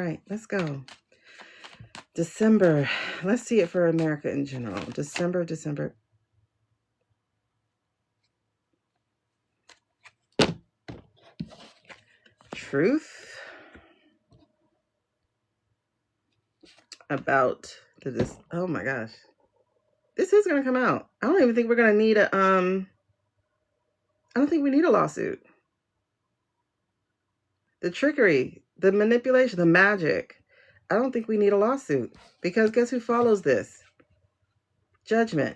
right, let's go. December. Let's see it for America in general. December. Truth about this. Oh my gosh. This is going to come out. I don't even think we're going to need a, I don't think we need a lawsuit. The trickery, the manipulation, the magic. I don't think we need a lawsuit because guess who follows this? Judgment.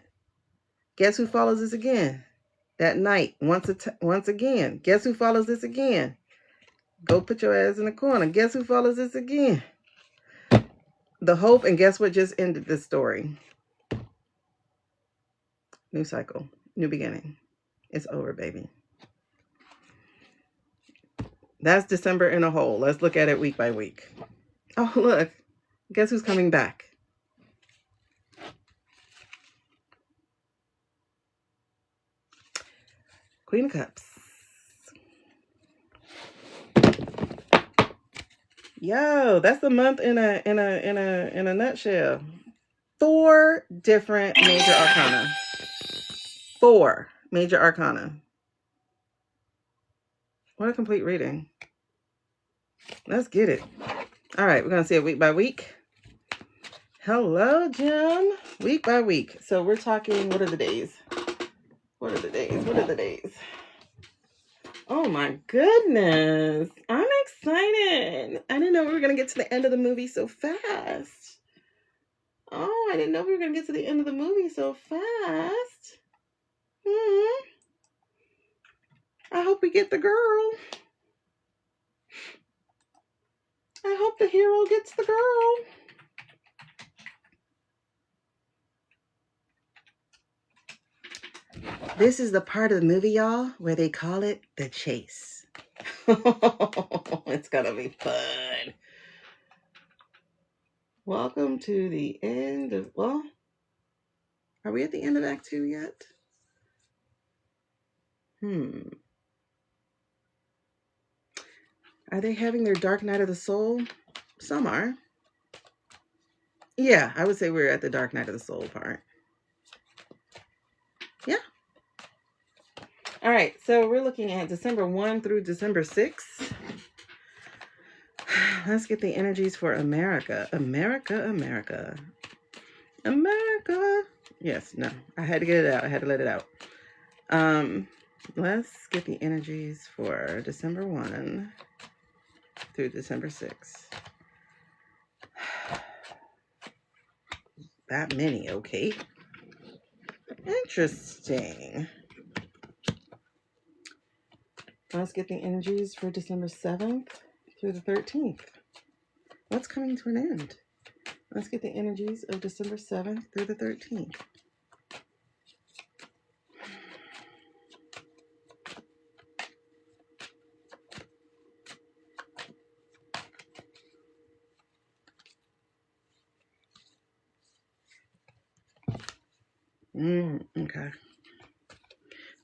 Guess who follows this again? That night, once again. Guess who follows this again? Go put your ass in the corner. Guess who follows this again? The hope, and guess what just ended this story? New cycle, new beginning. It's over, baby. That's December in a whole. Let's look at it week by week. Oh, look. Guess who's coming back? Queen of Cups. Yo, that's the month in a nutshell. 4 different major arcana. 4 major arcana. What a complete reading. Let's get it. All right, we're going to see it week by week. Hello, Jim. Week by week. So we're talking, what are the days? What are the days? Oh my goodness. I'm excited. I didn't know we were going to get to the end of the movie so fast. Oh, I didn't know we were going to get to the end of the movie so fast. I hope we get the girl. I hope the hero gets the girl. This is the part of the movie, y'all, where they call it the chase. It's gonna be fun. Welcome to the end of, well, are we at the end of Act 2 yet? Are they having their dark night of the soul? Some are. Yeah, I would say we're at the dark night of the soul part. Yeah. All right, so we're looking at December 1 through December 6. Let's get the energies for America. America. Yes, no, I had to get it out. I had to let it out. Let's get the energies for December 1 through December 6. That many, okay. Interesting. Let's get the energies for December 7th through the 13th. What's coming to an end? Let's get the energies of December 7th through the 13th. Okay.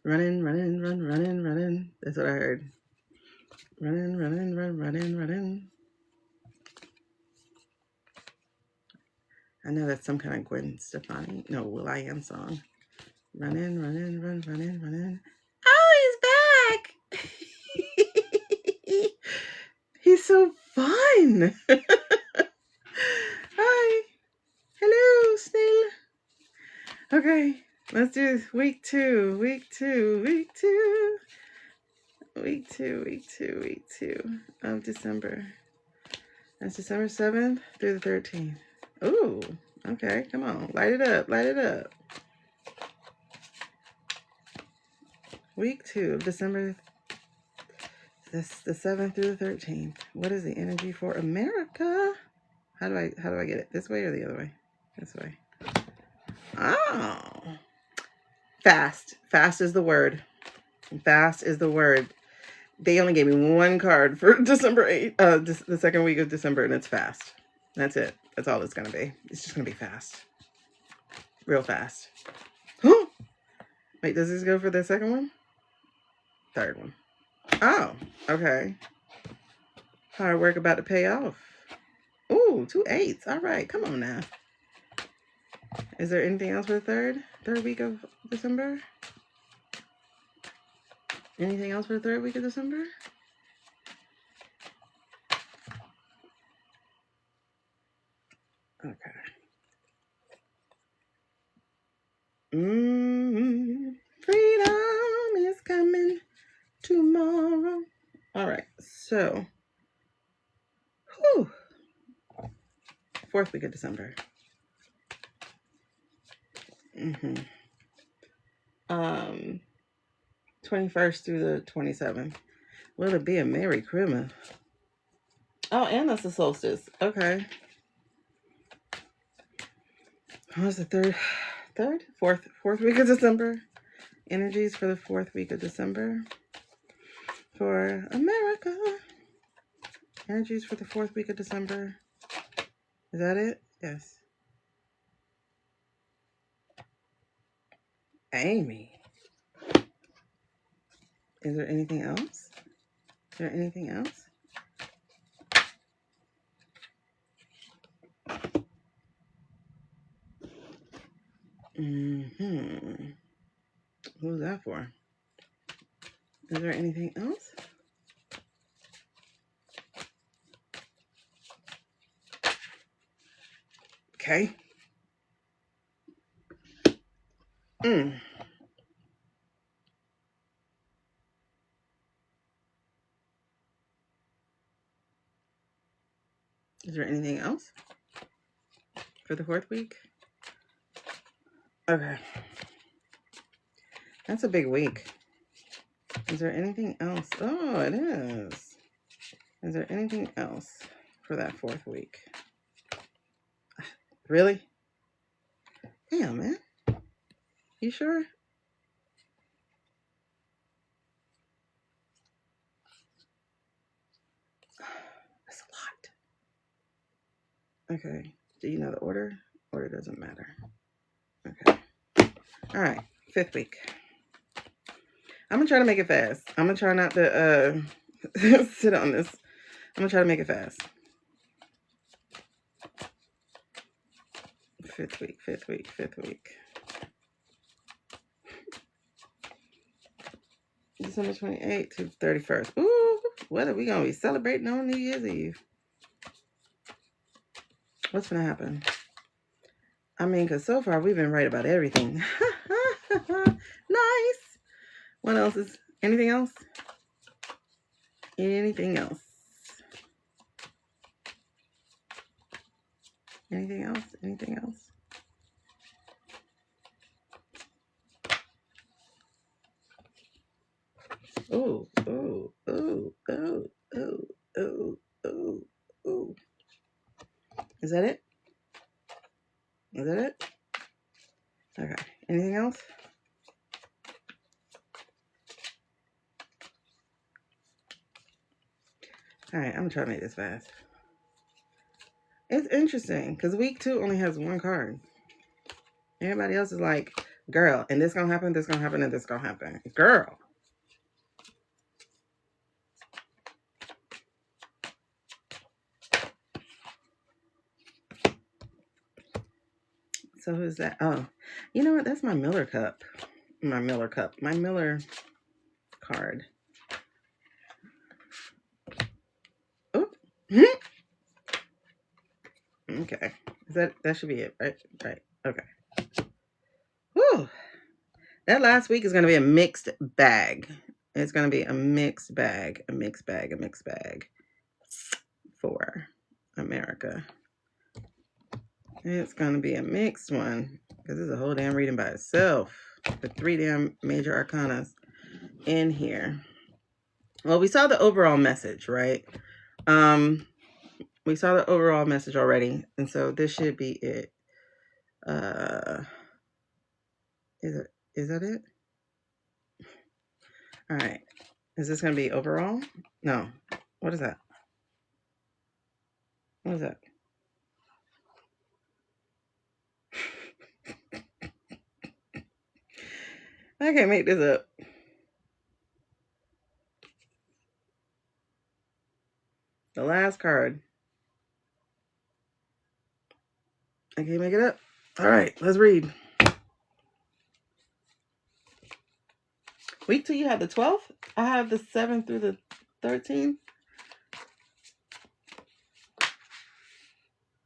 Running. That's what I heard. Running. I know that's some kind of Gwen Stefani. No, will.i.am song. Running. Oh, he's back. He's so fun. Hi. Hello, Snail. Okay, let's do week 2 of December. That's December 7th through the 13th. Ooh, okay, come on, light it up. Week 2 of December, this the 7th through the 13th. What is the energy for America? How do I get it? This way or the other way? This way. Oh, fast is the word. They only gave me 1 card for December 8th, the second week of December, and it's fast. That's it. That's all it's gonna be. It's just gonna be fast, real fast. Wait, does this go for the second one? Third one. Oh, okay. Hard work about to pay off. Ooh, 2 8s. All right, come on now. Is there anything else for the third week of December? Anything else for the third week of December? Okay. Freedom is coming tomorrow. All right, so, whew, 4th week of December. 21st through the 27th. Will it be a Merry Christmas? Oh, and that's the solstice. Okay. What's the fourth week of December? Energies for the 4th week of December for America. Energies for the 4th week of December. Is that it? Yes. Amy. Is there anything else? Is there anything else? Who's that for? Is there anything else? Okay. Is there anything else for the 4th week? Okay. That's a big week. Is there anything else? Oh, it is. Is there anything else for that 4th week? Really? Damn, man. You sure? That's a lot. Okay. Do you know the order? Order doesn't matter. Okay. All right. 5th week. I'm going to try to make it fast. I'm going to try not to sit on this. I'm going to try to make it fast. 5th week. December 28th to 31st. Ooh, what are we going to be celebrating on New Year's Eve? What's going to happen? I mean, because so far we've been right about everything. Nice. What else is, anything else? Anything else? Anything else? Anything else? Ooh, ooh, ooh, ooh, ooh, ooh, ooh, ooh. Is that it? Is that it? Okay. Anything else? All right, I'm gonna try to make this fast. It's interesting because week 2 only has 1 card. Everybody else is like, girl, and this gonna happen, this gonna happen, and this gonna happen. Girl. So who's that? Oh, you know what? That's my Miller cup. My Miller card. Oh. Okay. That should be it, right? Right. Okay. Whew. That last week is going to be a mixed bag. It's going to be a mixed bag for America. It's going to be a mixed one because it's a whole damn reading by itself. The 3 damn major arcana in here. Well, we saw the overall message, right? We saw the overall message already, and so this should be it. Is that it? All right. Is this going to be overall? No. What is that? What is that? I can't make this up. The last card. I can't make it up. All right, let's read. Week 2, you have the 12th. I have the 7th through the 13th.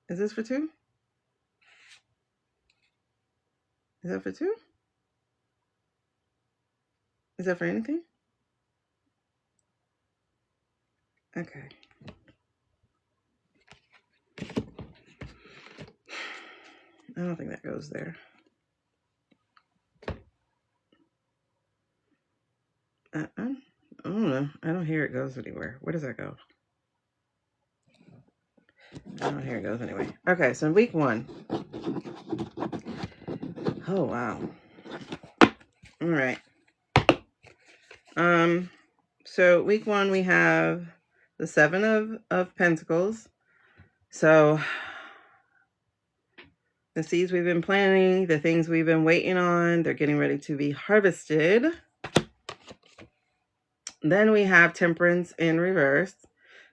Is this for 2? Is that for 2? Is that for anything? Okay. I don't think that goes there. I don't know. I don't hear it goes anywhere. Where does that go? I don't hear it goes anyway. Okay, so week 1. Oh, wow. All right. So week 1, we have the 7 of Pentacles. So the seeds we've been planting, the things we've been waiting on, they're getting ready to be harvested. Then we have Temperance in reverse.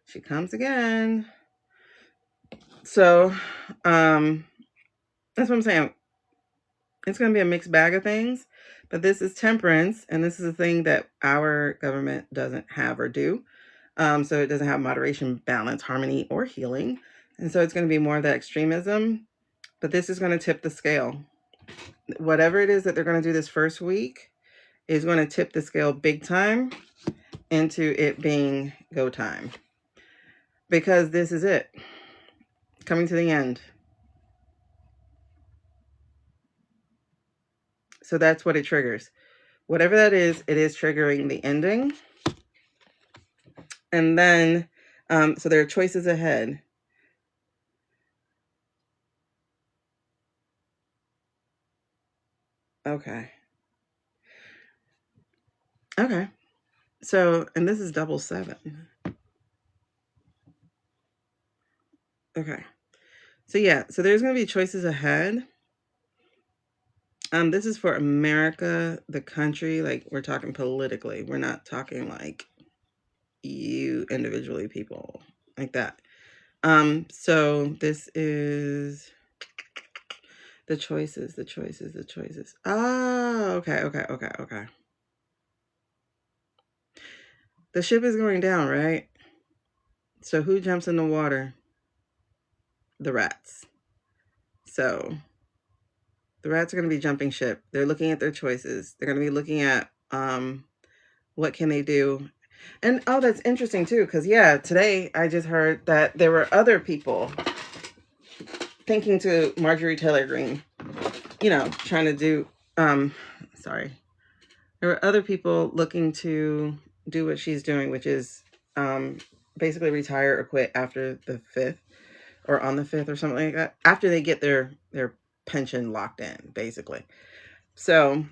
She comes again. So, that's what I'm saying. It's going to be a mixed bag of things, but this is Temperance, and this is a thing that our government doesn't have or do. So it doesn't have moderation, balance, harmony, or healing. And so it's going to be more of that extremism, but this is going to tip the scale. Whatever it is that they're going to do this first week is going to tip the scale big time into it being go time. Because this is it. Coming to the end. So that's what it triggers. Whatever that is, it is triggering the ending. And then, so there are choices ahead. Okay. Okay. So, and this is double 7. Okay. So yeah, so there's going to be choices ahead. This is for America, the country, like we're talking politically. We're not talking like you individually, people like that. So this is the choices. Oh, okay. The ship is going down, right? So who jumps in the water? The rats. So the rats are going to be jumping ship. They're looking at their choices. They're going to be looking at what can they do. And oh, that's interesting too, because yeah, today I just heard that there were other people thinking to Marjorie Taylor Greene, trying to do, sorry. There were other people looking to do what she's doing, which is basically retire or quit after the 5th or on the 5th or something like that, after they get their pension locked in, basically. So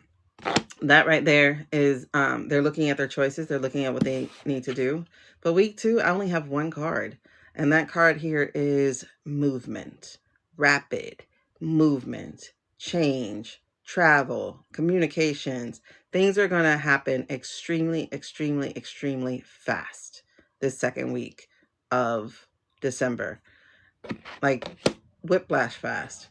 that right there is, they're looking at their choices. They're looking at what they need to do. But week 2, I only have one card. And that card here is movement, rapid movement, change, travel, communications. Things are going to happen extremely, extremely, extremely fast this second week of December. Like whiplash fast.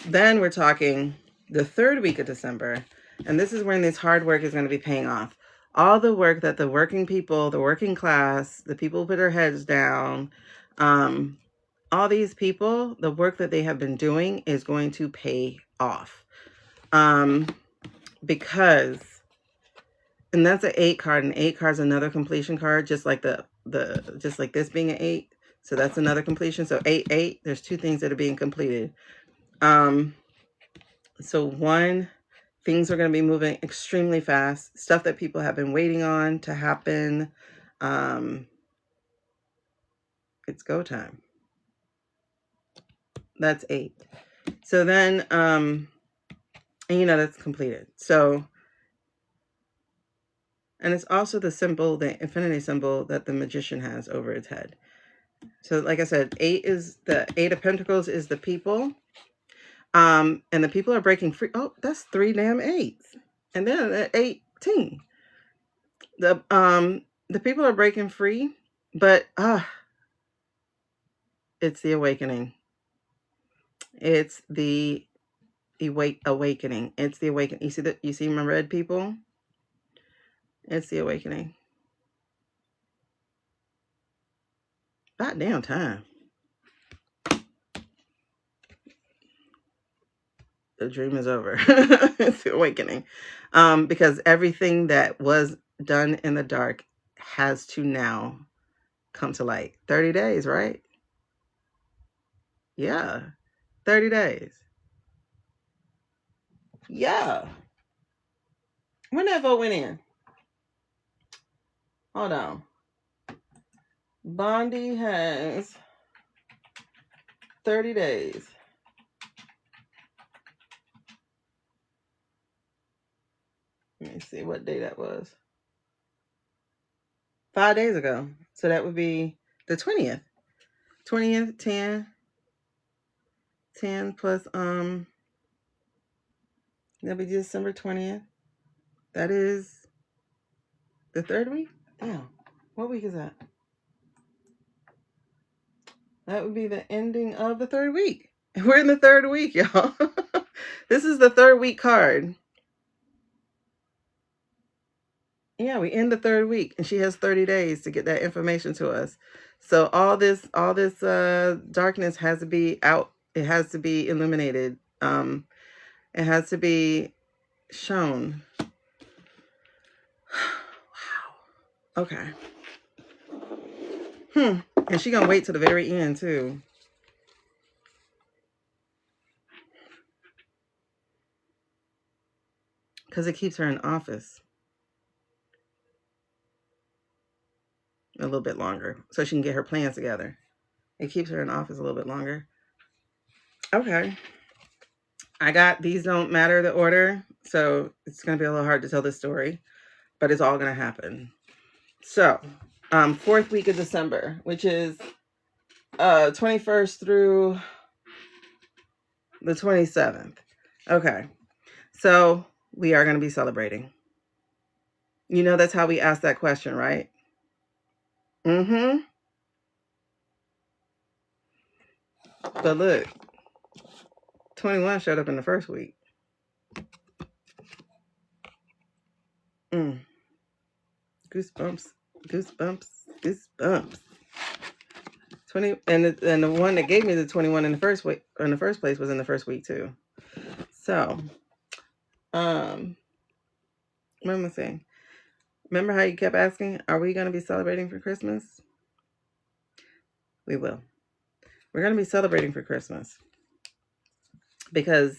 Then we're talking the 3rd week of December. And this is when this hard work is going to be paying off. All the work that the working people, the working class, the people who put their heads down, all these people, the work that they have been doing is going to pay off. Because, and that's an 8 card. An 8 card is another completion card, just like just like this being an 8. So that's another completion. So 8, 8, there's 2 things that are being completed. So 1, things are going to be moving extremely fast. Stuff that people have been waiting on to happen. It's go time. That's 8. So then, and that's completed. So, and it's also the symbol, the infinity symbol that the magician has over its head. So like I said, 8 is the 8 of Pentacles is the people. And the people are breaking free. Oh, that's 3 damn 8s. And then at 18. The people are breaking free, but it's the awakening. It's the awakening. It's the awakening. You see my red people? It's the awakening. About damn time. The dream is over. It's the awakening. Because everything that was done in the dark has to now come to light. 30 days, right? Yeah. 30 days. Yeah. When that vote went in? Hold on. Bondi has 30 days. Let me see what day that was. 5 days ago. So that would be the 20th. 20th, 10 plus, that'll be December 20th. That is the 3rd week? Damn. What week is that? That would be the ending of the 3rd week. We're in the 3rd week, y'all. This is the 3rd week card. Yeah, we end the 3rd week, and she has 30 days to get that information to us. So all this darkness has to be out. It has to be illuminated. It has to be shown. Wow. Okay. And she gonna wait till the very end too. Because it keeps her in office a little bit longer. So she can get her plans together. It keeps her in office a little bit longer. Okay. I got These Don't Matter, the order. So it's gonna be a little hard to tell this story, but it's all gonna happen. So 4th week of December, which is 21st through the 27th. Okay. So we are going to be celebrating. You know, that's how we ask that question, right? Mm-hmm. But look, 21 showed up in the 1st week. Goosebumps, goosebumps, goosebumps. 20 and the one that gave me the 21 in the first week, in the first place, was in the 1st week too. So, what am I saying? Remember how you kept asking, are we going to be celebrating for Christmas? We will. We're going to be celebrating for Christmas because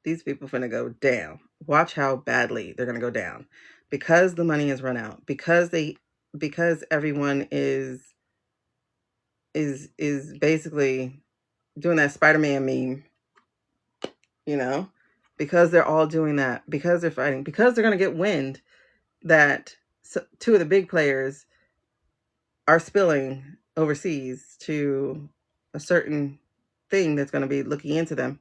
these people are going to go down. Watch how badly they're going to go down because the money has run out, because everyone is basically doing that Spider-Man meme, you know, because they're all doing that, because they're fighting, because they're going to get wind that 2 of the big players are spilling overseas to a certain thing that's going to be looking into them.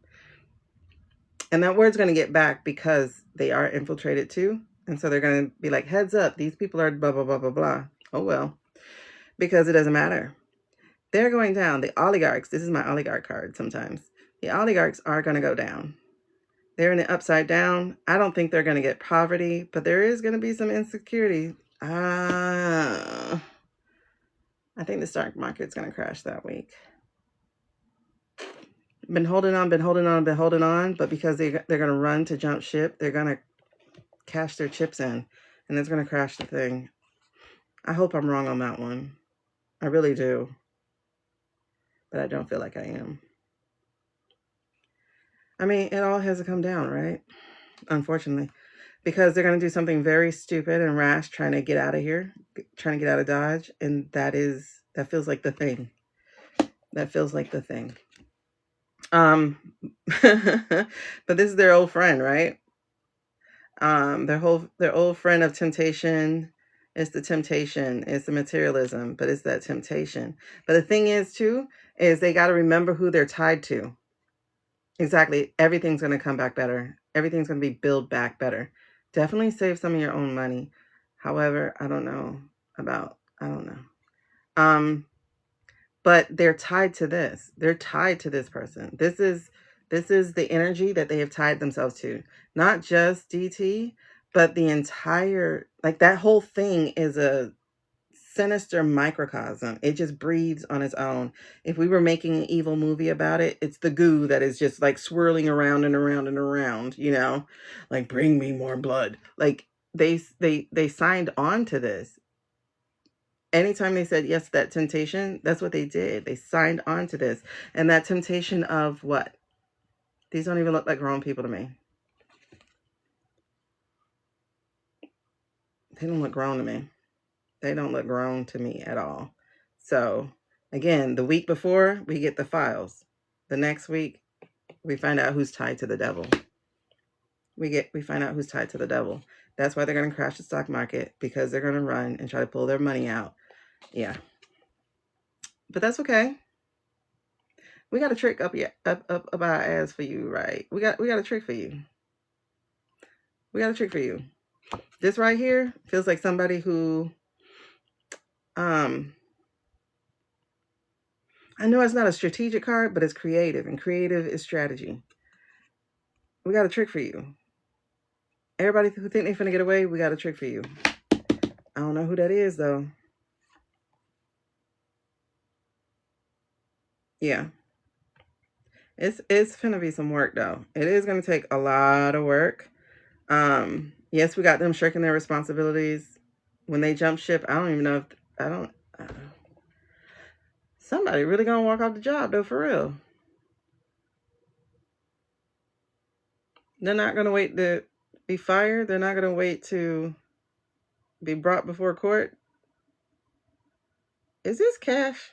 And that word's going to get back because they are infiltrated too. And so they're going to be like, heads up, these people are blah, blah, blah, blah, blah. Oh, well, because it doesn't matter. They're going down. The oligarchs, this is my oligarch card sometimes. The oligarchs are going to go down. They're in the upside down. I don't think they're going to get poverty, but there is going to be some insecurity. I think the stock market's going to crash that week. Been holding on, but because they're going to run to jump ship, they're going to cash their chips in, and it's going to crash the thing. I hope I'm wrong on that one. I really do. But I don't feel like I am. I mean, it all has to come down, right? Unfortunately. Because they're going to do something very stupid and rash trying to get out of here, trying to get out of Dodge, and that feels like the thing. That feels like the thing. But this is their old friend, right? Their old friend of temptation. It's the temptation. It's the materialism, but it's that temptation. But the thing is, too, is they got to remember who they're tied to. Exactly. Everything's going to come back better. Everything's going to be built back better. Definitely save some of your own money. However, I don't know. But they're tied to this. They're tied to this person. This is This is the energy that they have tied themselves to. Not just DT, but the entire, like that whole thing is a sinister microcosm. It just breathes on its own. If we were making an evil movie about it, it's the goo that is just like swirling around and around and around, you know, like bring me more blood. Like they signed on to this. Anytime they said yes to that temptation, that's what they did. They signed on to this. And that temptation of what? These don't even look like grown people to me. They don't look grown to me. They don't look grown to me at all. So again, the week before, we get the files. The next week, we find out who's tied to the devil. We find out who's tied to the devil. That's why they're going to crash the stock market, because they're going to run and try to pull their money out. Yeah. But that's okay. We got a trick up our ass for you, right? We got a trick for you. We got a trick for you. This right here feels like somebody who I know it's not a strategic card, but it's creative, and creative is strategy. We got a trick for you. Everybody who think they're finna get away, we got a trick for you. I don't know who that is, though. Yeah. It's finna be some work, though. It is gonna take a lot of work. Yes, we got them shirking their responsibilities. When they jump ship, I don't even know if... somebody really gonna walk off the job, though, for real. They're not gonna wait to be fired. They're not gonna wait to be brought before court. Is this cash?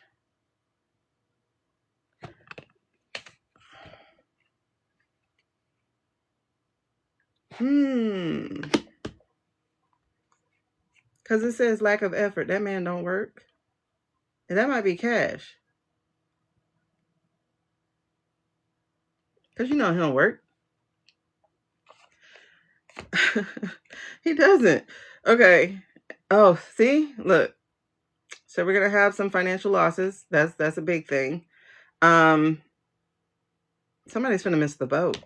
Because it says lack of effort. That man don't work. And that might be cash. Because you know he don't work. He doesn't. Okay. Oh, see? Look. So we're going to have some financial losses. That's a big thing. Somebody's going to miss the boat.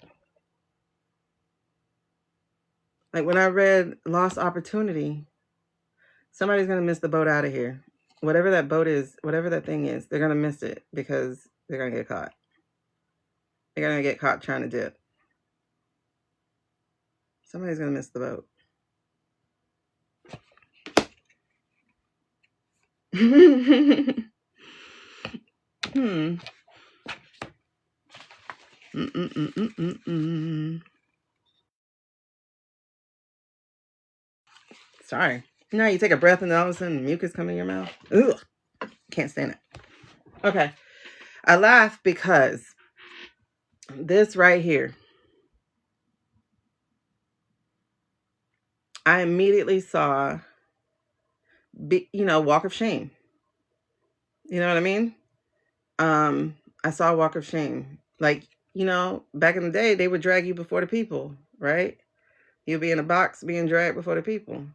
Like when I read lost opportunity, somebody's going to miss the boat out of here. Whatever that boat is, whatever that thing is, they're going to miss it because they're going to get caught. They're going to get caught trying to dip. Somebody's going to miss the boat. Sorry. Now you take a breath and all of a sudden mucus come in your mouth. Ugh. Can't stand it. Okay. I laugh because this right here, I immediately saw, walk of shame. You know what I mean? I saw a walk of shame. Like, back in the day, they would drag you before the people, right? You'll be in a box being dragged before the people.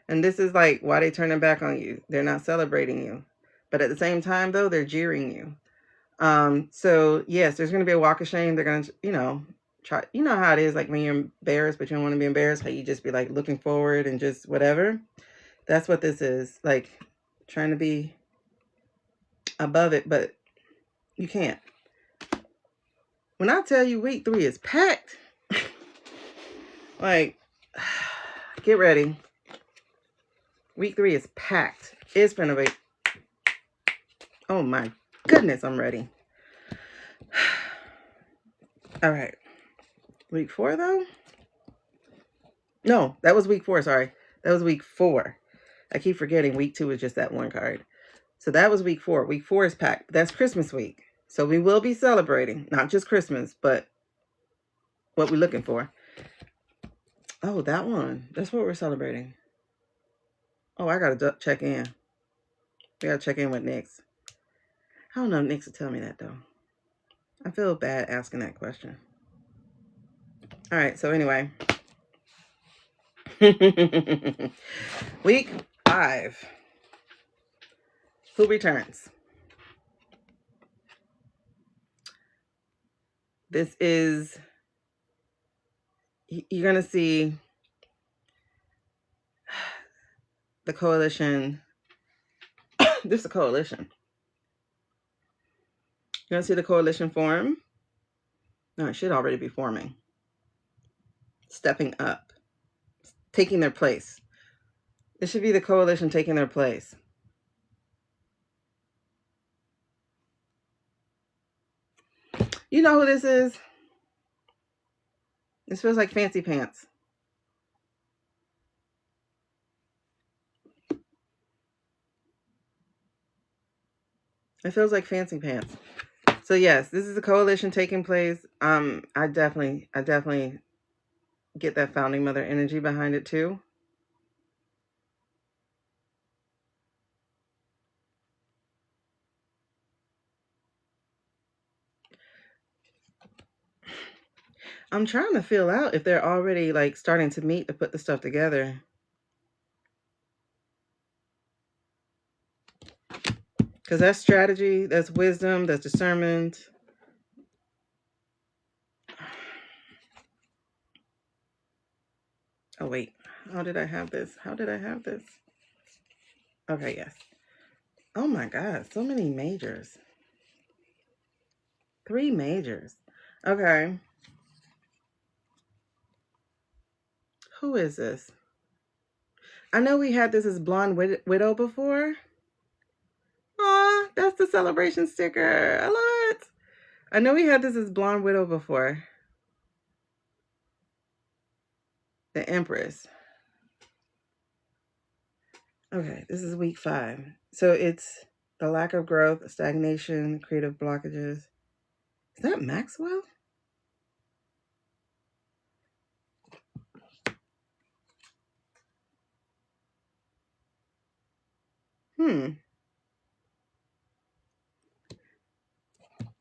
And this is like why they turn their back on you. They're not celebrating you. But at the same time, though, they're jeering you. So yes, there's going to be a walk of shame. They're going to, try, how it is, like when you're embarrassed, but you don't want to be embarrassed, how you just be like looking forward and just whatever. That's what this is, like trying to be above it, but you can't. When I tell you week 3 is packed, like, get ready. Week 3 is packed. It's gonna be, oh my goodness, I'm ready. All right. Week 4, though? No, that was week 4, sorry. That was week 4. I keep forgetting week 2 is just that one card. So that was week 4. Week 4 is packed. That's Christmas week. So we will be celebrating, not just Christmas, but what we're looking for. Oh, that one. That's what we're celebrating. Oh, I got to check in. We got to check in with Nix. I don't know if Nix will tell me that, though. I feel bad asking that question. All right, so anyway. Week 5. Who returns? This is, you're going to see the coalition. This is a coalition. You're going to see the coalition form. No, it should already be forming. Stepping up. Taking their place. It should be the coalition taking their place. You know who this is? This feels like fancy pants. It feels like fancy pants. So yes, this is a coalition taking place. I definitely get that founding mother energy behind it too. I'm trying to feel out if they're already like starting to meet to put the stuff together. Because that's strategy, that's wisdom, that's discernment. Oh, wait. How did I have this? How did I have this? Okay, yes. Oh my God, so many majors. 3 majors. Okay. Who is this? I know we had this as Blonde Widow before. Aw, that's the celebration sticker. I love it. I know we had this as Blonde Widow before. The Empress. Okay, this is week 5. So it's the lack of growth, stagnation, creative blockages. Is that Maxwell?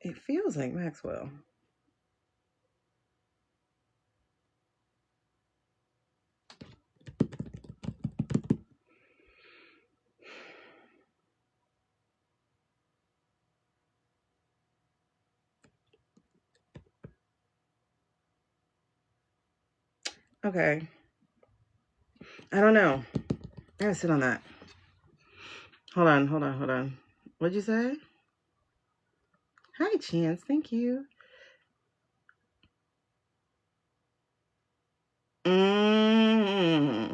It feels like Maxwell. Okay. I don't know. I gotta sit on that. Hold on. What'd you say? Hi, Chance. Thank you. Mm-hmm.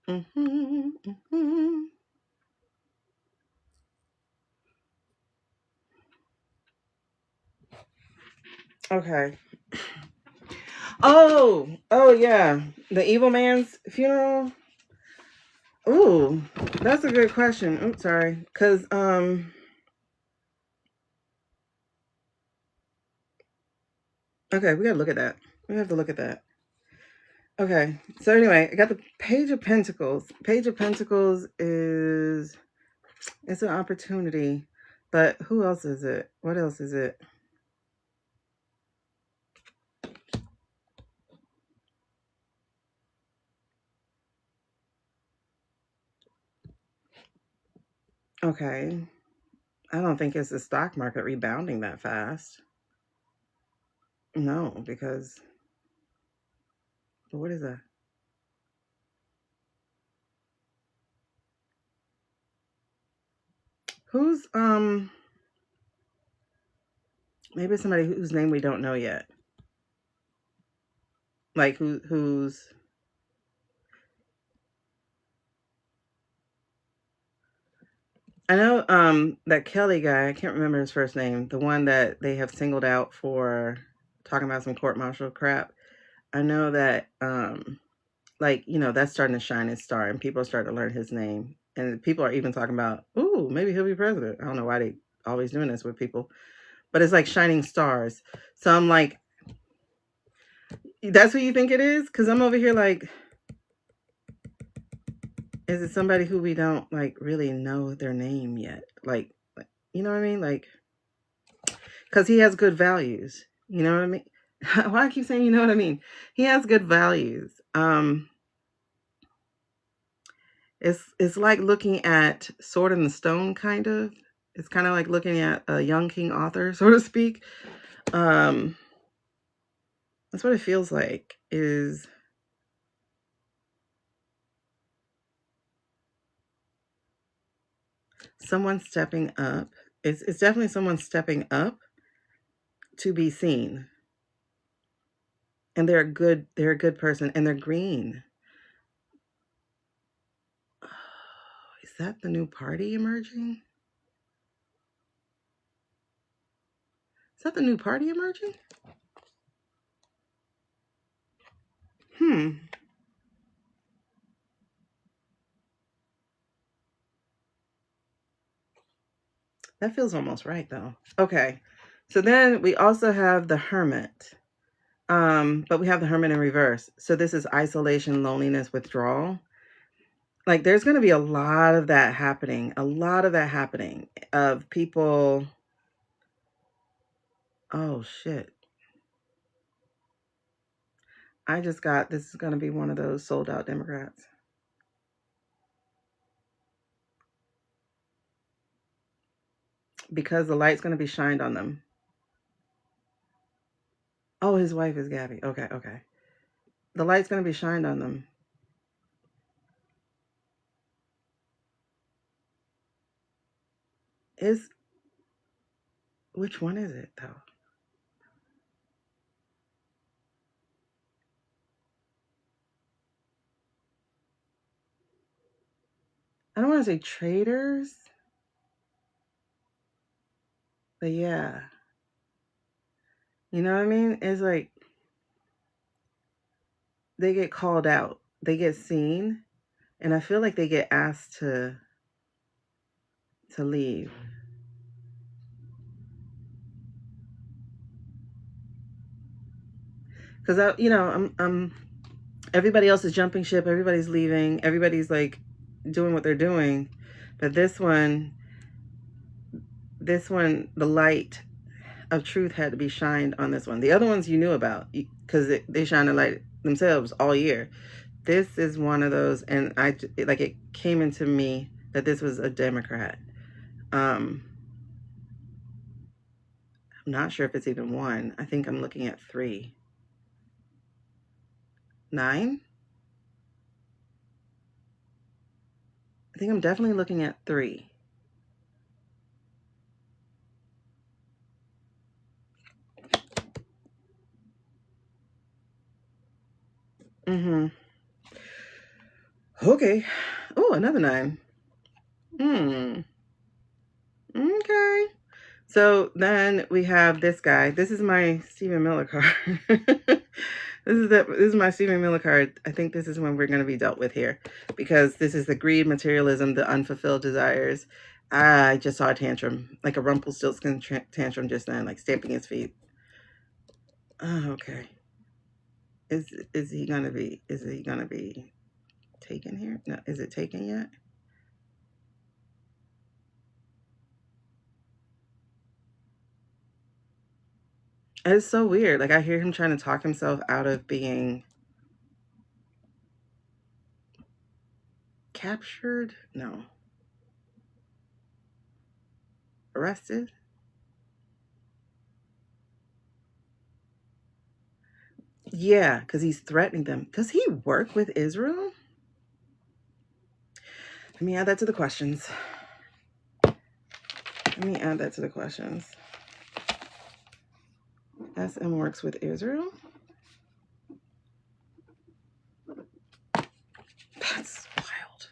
Mm-hmm. Mm-hmm. Okay. Oh yeah. The evil man's funeral. Ooh, that's a good question. Oops, sorry. Cause okay, we gotta look at that. We have to look at that. Okay. So anyway, I got the Page of Pentacles. Page of Pentacles is, it's an opportunity. But who else is it? What else is it? Okay. I don't think it's the stock market rebounding that fast. No, because what is that? Who's maybe it's somebody whose name we don't know yet. Like who's I know that Kelly guy, I can't remember his first name, the one that they have singled out for talking about some court martial crap. I know that like, you know, that's starting to shine his star and people are starting to learn his name. And people are even talking about, ooh, maybe he'll be president. I don't know why they always doing this with people. But it's like shining stars. So I'm like, that's who you think it is? Because I'm over here like, is it somebody who we don't like really know their name yet? Like you know what I mean? Like, because he has good values. You know what I mean? Why I keep saying you know what I mean? He has good values. It's like looking at Sword in the Stone, kind of. It's kind of like looking at a young king author, so to speak. That's what it feels like, is someone stepping up. It's definitely someone stepping up to be seen. And they're a good person, and they're green. Oh, is that the new party emerging? Is that the new party emerging? That feels almost right though. Okay. So then we also have the hermit. But we have the hermit in reverse. So this is isolation, loneliness, withdrawal. Like there's going to be a lot of that happening. A lot of that happening of people. Oh shit. I just got, this is going to be one of those sold out Democrats. Because the light's going to be shined on them. Oh, his wife is Gabby. Okay, okay. The light's going to be shined on them. Which one is it though? I don't want to say traitors, but yeah. You know what I mean? It's like they get called out, they get seen, and I feel like they get asked to leave. Because I'm everybody else is jumping ship, everybody's leaving, everybody's like doing what they're doing, but this one, the light of truth had to be shined on this one. The other ones you knew about because they shine a light themselves all year. This is one of those, and it came into me that this was a Democrat. I'm not sure if it's even one. I think I'm looking at 3. 9? I think I'm definitely looking at 3. Mm-hmm. Okay. Oh, another 9. Okay. So then we have this guy. This is my Stephen Miller card. This is my Stephen Miller card. I think this is when we're going to be dealt with here, because this is the greed, materialism, the unfulfilled desires. I just saw a tantrum, like a Rumpelstiltskin tantrum just then, like stamping his feet. Oh, okay. Is he gonna be taken here? No, is it taken yet? It's so weird. Like I hear him trying to talk himself out of being captured. No. Arrested. Yeah, because he's threatening them. Does he work with Israel? Let me add that to the questions. SM works with Israel? That's wild.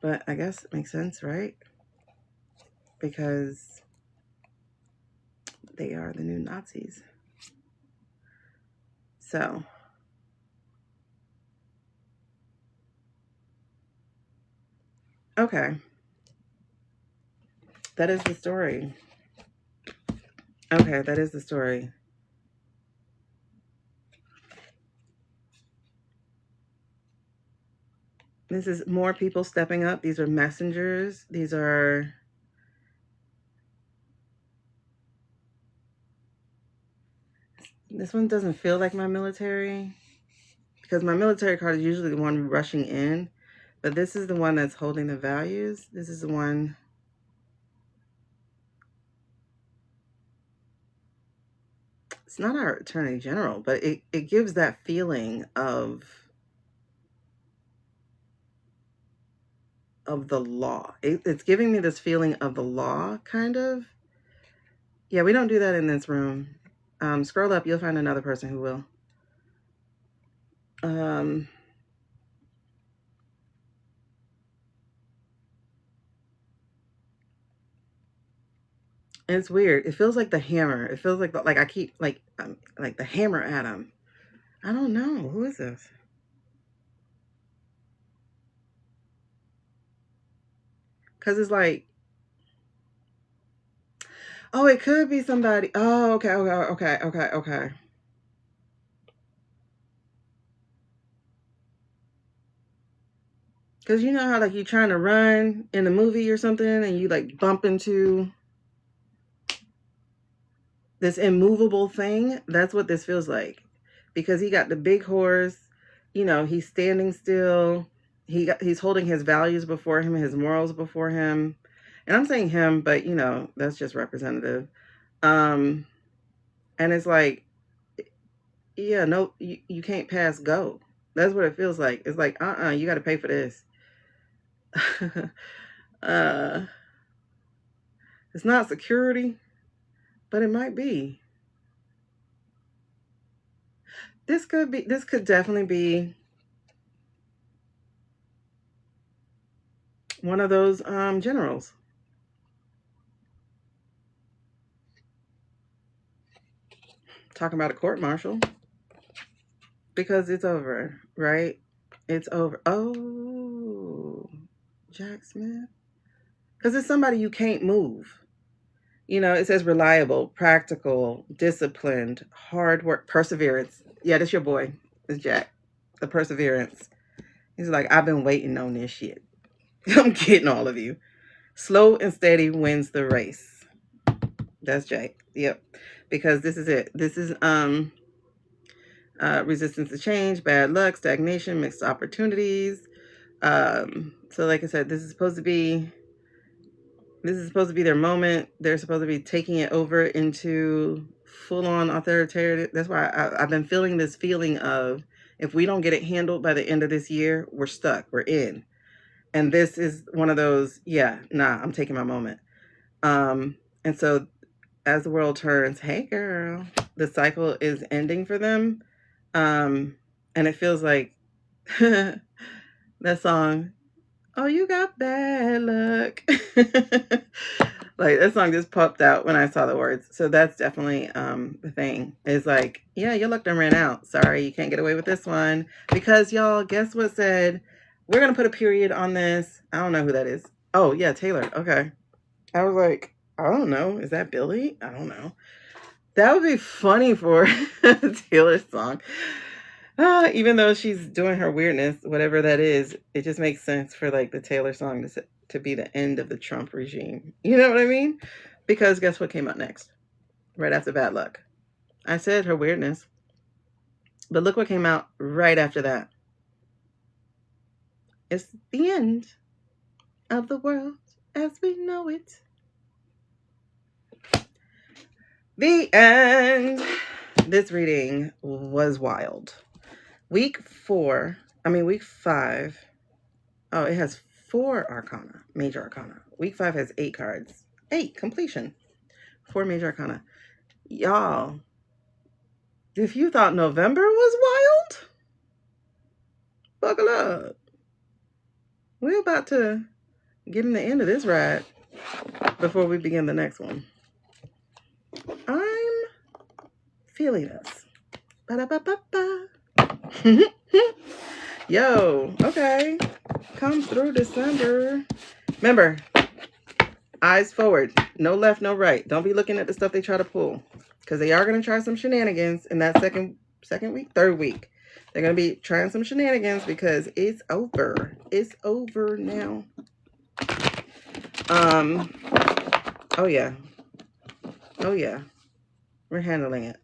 But I guess it makes sense, right? Because they are the new Nazis. So, okay. That is the story. Okay, that is the story. This is more people stepping up. These are messengers. This one doesn't feel like my military, because my military card is usually the one rushing in. But this is the one that's holding the values. This is the one. It's not our Attorney General, but it gives that feeling of the law. It's giving me this feeling of the law, kind of. Yeah, we don't do that in this room. Scroll up, you'll find another person who will. It's weird. It feels like the hammer. It feels like I keep like the hammer at him. I don't know. Who is this? Because it's like, oh, it could be somebody. Oh, okay. Because you know how like you're trying to run in a movie or something and you like bump into this immovable thing? That's what this feels like. Because he got the big horse, you know, he's standing still. He's holding his values before him, his morals before him. And I'm saying him, but you know, that's just representative. And it's like, yeah, no, you can't pass go. That's what it feels like. It's like, you got to pay for this. It's not security, but it might be. This could definitely be one of those generals. Talking about a court martial. Because it's over, right? It's over. Oh, Jack Smith. Because it's somebody you can't move. You know, it says reliable, practical, disciplined, hard work, perseverance. Yeah, that's your boy. It's Jack. The perseverance. He's like, I've been waiting on this shit. I'm getting all of you. Slow and steady wins the race. That's Jack. Yep. Because this is it. This is resistance to change, bad luck, stagnation, mixed opportunities. So like I said, this is supposed to be their moment. They're supposed to be taking it over into full-on authoritarian. That's why I've been feeling this feeling of, if we don't get it handled by the end of this year, we're stuck. We're in. And this is one of those, I'm taking my moment. And so as the world turns, hey girl, the cycle is ending for them. And it feels like that song, oh, you got bad luck. Like, that song just popped out when I saw the words. So that's definitely the thing. Is like, yeah, your luck done ran out. Sorry, you can't get away with this one. Because, y'all, guess what said, we're going to put a period on this. I don't know who that is. Oh, yeah, Taylor. Okay. I was like, I don't know. Is that Billy? I don't know. That would be funny for a Taylor song. Even though she's doing her weirdness, whatever that is, it just makes sense for like the Taylor song to be the end of the Trump regime. You know what I mean? Because guess what came out next? Right after Bad Luck. I said her weirdness. But look what came out right after that. It's the end of the world as we know it. The end. This reading was wild. Week 5. Oh, it has 4 arcana, major arcana. Week 5 has 8 cards. 8, completion. 4 major arcana. Y'all, if you thought November was wild, buckle up. We're about to get in the end of this ride before we begin the next one. I'm feeling this. Ba-da-ba-ba-ba. Yo, okay. Come through December. Remember, eyes forward. No left, no right. Don't be looking at the stuff they try to pull. Because they are going to try some shenanigans in that third week. They're going to be trying some shenanigans because it's over. It's over now. Oh yeah. We're handling it.